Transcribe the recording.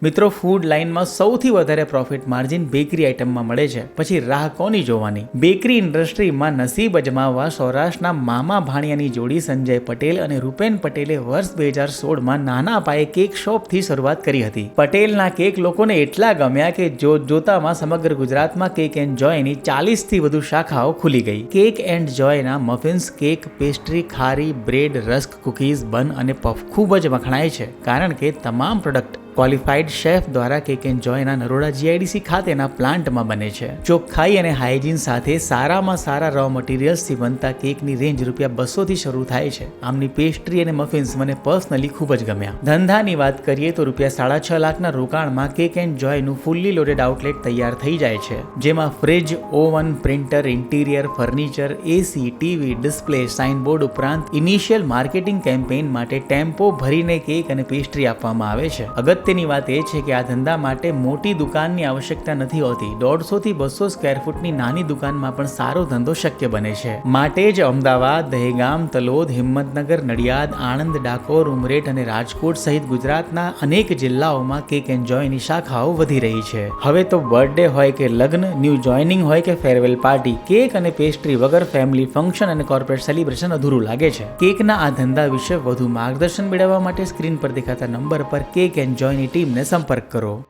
મિત્રો, ફૂડ લાઇનમાં સૌથી વધારે પ્રોફિટ માર્જિન બેકરી આઇટમમાં મળે છે. પછી રાહ કોની જોવાની? બેકરી ઇન્ડસ્ટ્રીમાં નસીબ અજમાવવા સૌરાષ્ટ્રના મામા ભાણિયાની જોડી સંજય પટેલ અને રૂપેન પટેલે વર્ષ 2016માં નાના પાયે કેક શોપથી શરૂઆત કરી હતી. પટેલના કેક લોકોને એટલા ગમ્યા કે જોતામાં સમગ્ર ગુજરાતમાં કેક એન્ડ જોયની 40થી વધુ શાખાઓ ખુલી ગઈ. કેક એન્ડ જોયના muffins, cake, pastry, khari, bread, rusk, cookies, bun અને પફ ખૂબ જ વખણાય છે, કારણ કે તમામ પ્રોડક્ટ ક્વોલિફાઈડ શેફ દ્વારા કેક એન્ડ જોયના નરોડા જીઆઈડીસી ખાતેના પ્લાન્ટમાં બને છે. ચોખ્ખાઈ અને હાઇજીન સાથે સારામાં સારા રો મટીરિયલ્સથી બનતા કેકની રેન્જ ₹200થી શરૂ થાય છે. આમની પેસ્ટ્રી અને મફિન્સ મને પર્સનલી ખૂબ જ ગમ્યા. ધંધાની વાત કરીએ તો ₹6.5 લાખના રોકાણમાં કેક એન્ડ જોયનું ફુલ્લી લોડેડ આઉટલેટ તૈયાર થઈ જાય છે, જેમાં fridge, oven, printer, interior, furniture, AC, TV, display, signboard ઉપરાંત ઇનિશિયલ માર્કેટિંગ કેમ્પેઇન માટે ટેમ્પો ભરીને કેક અને પેસ્ટ્રી આપવામાં આવે છે. તેની વાત એ છે કે આ ધંધા માટે મોટી દુકાનની આવશ્યકતા નથી હોતી. 150 થી 200 સ્ક્વેર ફૂટની નાની દુકાનમાં પણ સારો ધંધો શક્ય બને છે. માટે જ અમદાવાદ, દહેગામ, તલોદ, હિંમતનગર, નડિયાદ, આણંદ, ડાકોર, ઉમરેઠ અને રાજકોટ સહિત ગુજરાતના અનેક જિલ્લાઓમાં કેક એન્ડ જોયની શાખાઓ વધી રહી છે. હવે તો બર્થડે હોય કે લગ્ન, ન્યૂ જોઈનિંગ હોય કે ફેરવેલ પાર્ટી, કેક અને પેસ્ટ્રી વગર ફેમિલી ફંક્શન અને કોર્પોરેટ સેલિબ્રેશન અધૂરું લાગે છે. કેકના આ ધંધા વિશે વધુ માર્ગદર્શન મેળવવા માટે સ્ક્રીન પર દેખાતા નંબર પર કેક એન્ડ જોય ની ટીમને સંપર્ક કરો.